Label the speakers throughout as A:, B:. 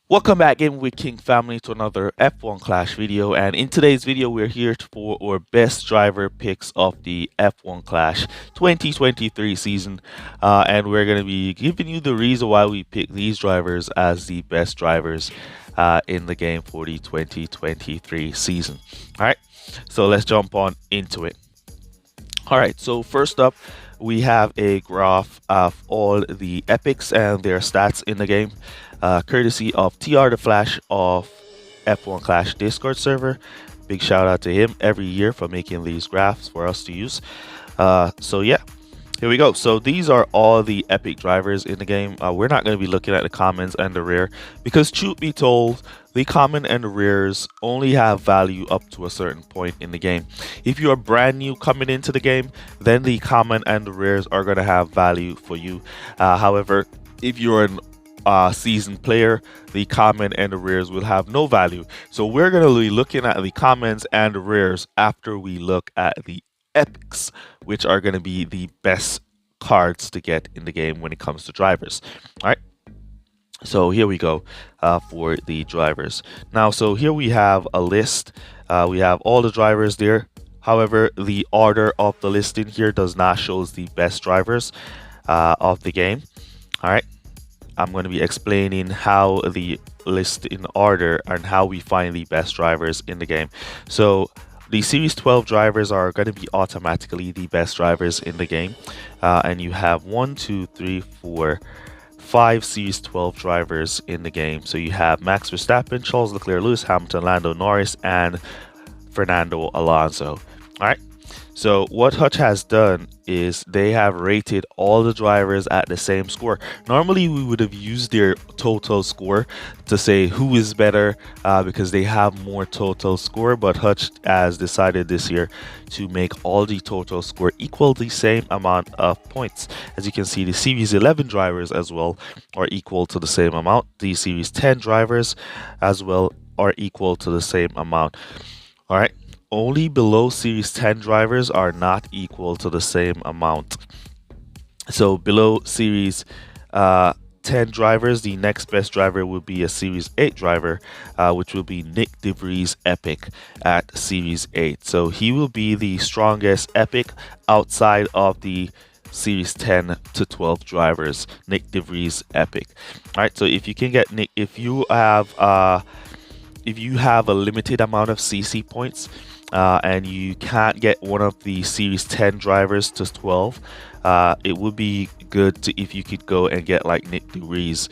A: Welcome back in with King family to another F1 Clash video, and in today's video we're here for our best driver picks of the F1 Clash 2023 season, and we're going to be giving you the reason why we pick these drivers as the best drivers in the game for the 2023 season. Alright, so let's jump on into it. Alright, so first up we have a graph of all the epics and their stats in the game, courtesy of TR the Flash of F1 Clash Discord server. Big shout out to him every year for making these graphs for us to use. So yeah, here we go. So these are all the epic drivers in the game. We're not going to be looking at the commons and the rare because, truth be told, the common and the rares only have value up to a certain point in the game. If you are brand new coming into the game, then the common and the rares are going to have value for you. However, if you're an seasoned player, the common and the rares will have no value. So we're going to be looking at the commons and the rares after we look at the epics, which are going to be the best cards to get in the game when it comes to drivers. All right. So here we go for the drivers. Now, so here we have a list. We have all the drivers there. However, the order of the listing here does not show the best drivers of the game. All right. I'm going to be explaining how the list in order and how we find the best drivers in the game. So the Series 12 drivers are going to be automatically the best drivers in the game. And you have 5 Series 12 drivers in the game. So you have Max Verstappen, Charles Leclerc, Lewis Hamilton, Lando Norris, and Fernando Alonso. All right. So what Hutch has done is they have rated all the drivers at the same score. Normally we would have used their total score to say who is better because they have more total score, but Hutch has decided this year to make all the total score equal the same amount of points. As you can see, the Series 11 drivers as well are equal to the same amount. The Series 10 drivers as well are equal to the same amount. All right. Only below Series 10 drivers are not equal to the same amount. So below Series 10 drivers, the next best driver will be a Series 8 driver, which will be Nick DeVries Epic at Series 8. So he will be the strongest Epic outside of the Series 10 to 12 drivers, Nick DeVries Epic. All right, so if you can get Nick, if you have a limited amount of CC points, and you can't get one of the Series 10 drivers to 12, it would be good if you could go and get like Nick DeVries.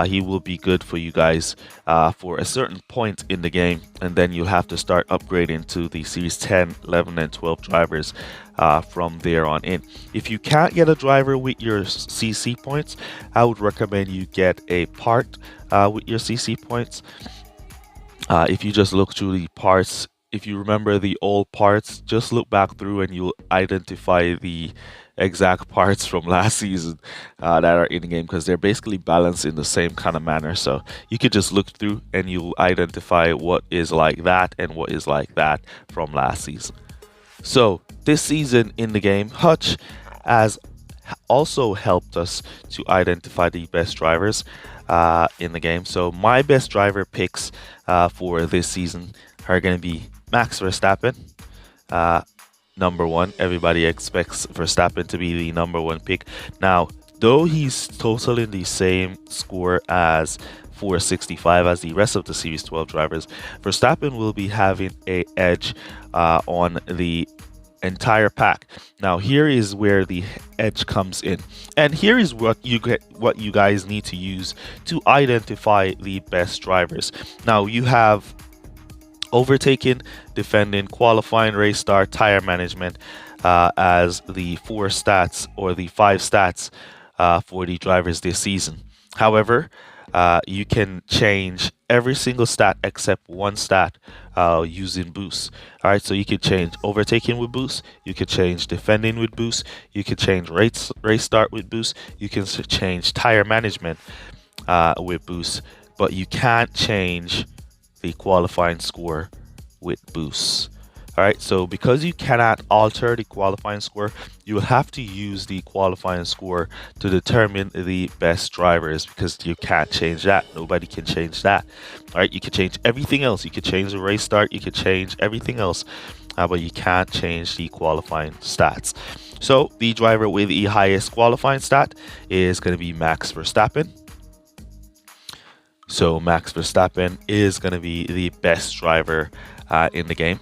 A: He will be good for you guys for a certain point in the game, and then you'll have to start upgrading to the Series 10, 11, and 12 drivers from there on in. If you can't get a driver with your CC points, I would recommend you get a part with your CC points. If you just look through the parts, if you remember the old parts, just look back through and you'll identify the exact parts from last season that are in the game, because they're basically balanced in the same kind of manner. So you could just look through and you'll identify what is like that and what is like that from last season. So this season in the game, Hutch has also helped us to identify the best drivers in the game. So my best driver picks for this season are going to be Max Verstappen, number one. Everybody expects Verstappen to be the number one pick. Now, though he's totaling the same score as 465 as the rest of the Series 12 drivers, Verstappen will be having an edge on the entire pack. Now here is where the edge comes in, and here is what you guys need to use to identify the best drivers. Now you have overtaking, defending, qualifying, race start, tire management as the 4 stats or the 5 stats for the drivers this season. However, you can change every single stat except one stat using boost. All right, so you can change overtaking with boost, you can change defending with boost, you can change race start with boost, you can change tire management with boost, but you can't change the qualifying score with boost. All right, so because you cannot alter the qualifying score, you will have to use the qualifying score to determine the best drivers, because you can't change that. Nobody can change that. All right, you can change everything else. You can change the race start, you can change everything else, but you can't change the qualifying stats. So the driver with the highest qualifying stat is going to be Max Verstappen. So Max Verstappen is going to be the best driver in the game.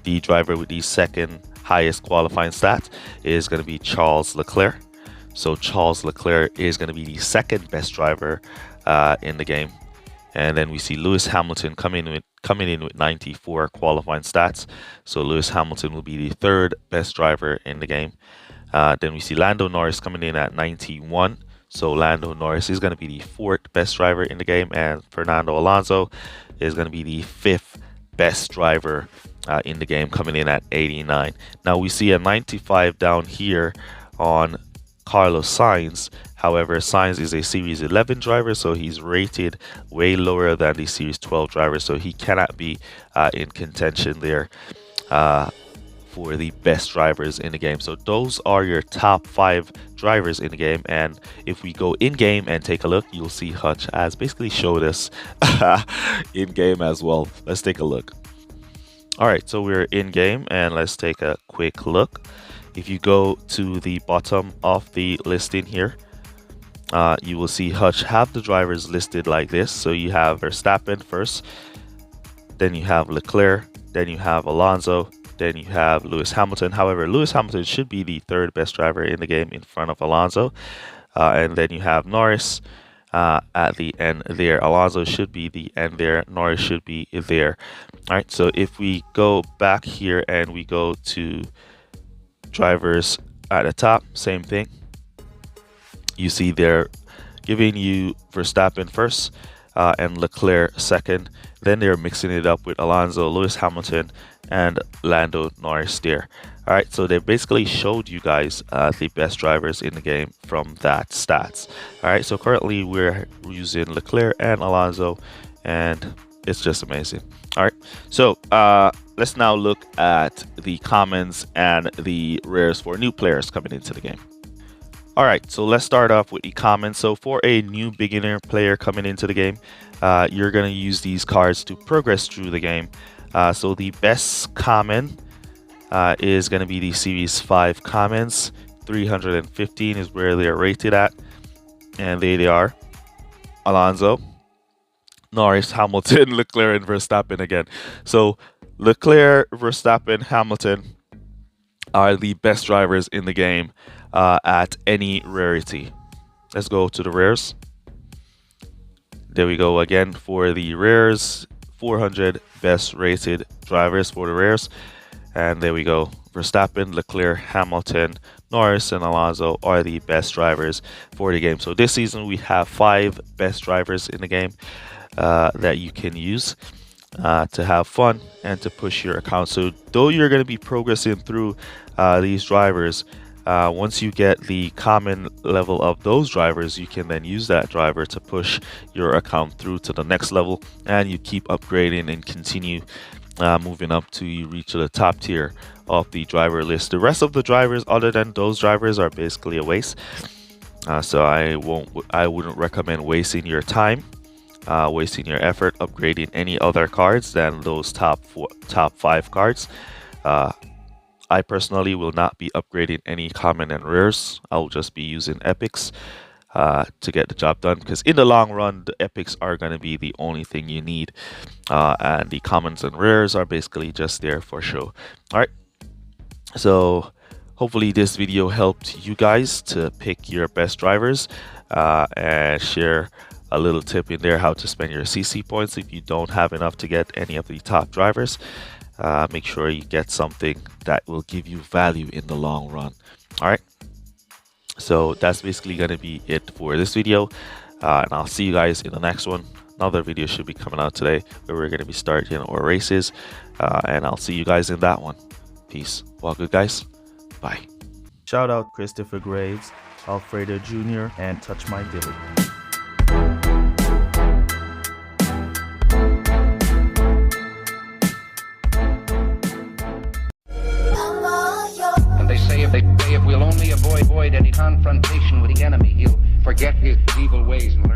A: The driver with the second highest qualifying stat is going to be Charles Leclerc. So Charles Leclerc is going to be the second best driver in the game. And then we see Lewis Hamilton coming in with 94 qualifying stats. So Lewis Hamilton will be the third best driver in the game. Then we see Lando Norris coming in at 91. So Lando Norris is going to be the fourth best driver in the game, and Fernando Alonso is going to be the fifth best driver in the game, coming in at 89. Now we see a 95 down here on Carlos Sainz. However, Sainz is a Series 11 driver, so he's rated way lower than the Series 12 driver, so he cannot be in contention there for the best drivers in the game. So those are your top 5 drivers in the game, and if we go in game and take a look, you'll see Hutch has basically showed us in game as well. Let's take a look. All right, so we're in game and let's take a quick look. If you go to the bottom of the listing here, you will see Hutch have the drivers listed like this. So you have Verstappen first, then you have Leclerc, then you have Alonso, then you have Lewis Hamilton. However, Lewis Hamilton should be the third best driver in the game in front of Alonso. And then you have Norris at the end there. Alonso should be the end there. Norris should be there. All right, so if we go back here and we go to drivers at the top, same thing. You see they're giving you Verstappen first and Leclerc second. Then they're mixing it up with Alonso, Lewis Hamilton, and Lando Norris there. All right, so they basically showed you guys the best drivers in the game from that stats. All right, so currently we're using Leclerc and Alonso, and it's just amazing. All right, so let's now look at the commons and the rares for new players coming into the game. All right, so let's start off with the commons. So for a new beginner player coming into the game, you're going to use these cards to progress through the game. So the best common is going to be the Series 5 commons. 315 is where they're rated at. And there they are. Alonso, Norris, Hamilton, Leclerc, and Verstappen again. So Leclerc, Verstappen, Hamilton are the best drivers in the game at any rarity. Let's go to the rares. There we go again for the rares. 400 best rated drivers for the rares. And there we go. Verstappen, Leclerc, Hamilton, Norris, and Alonso are the best drivers for the game. So this season we have 5 best drivers in the game that you can use to have fun and to push your account. So though you're going to be progressing through these drivers, once you get the common level of those drivers, you can then use that driver to push your account through to the next level, and you keep upgrading and continue moving up to you reach the top tier of the driver list. The rest of the drivers other than those drivers are basically a waste, so I wouldn't recommend wasting your time, wasting your effort upgrading any other cards than those top 5 cards. I personally will not be upgrading any common and rares. I will just be using epics to get the job done, because in the long run the epics are going to be the only thing you need, and the commons and rares are basically just there for show. All right, so hopefully this video helped you guys to pick your best drivers and share a little tip in there how to spend your CC points if you don't have enough to get any of the top drivers. Make sure you get something that will give you value in the long run. All right, so that's basically going to be it for this video, and I'll see you guys in the next one. Another video should be coming out today where we're going to be starting our races, and I'll see you guys in that one. Peace. Well, good guys. Bye. Shout out Christopher Graves, Alfredo Jr., and Touch My Dilly.
B: amazing.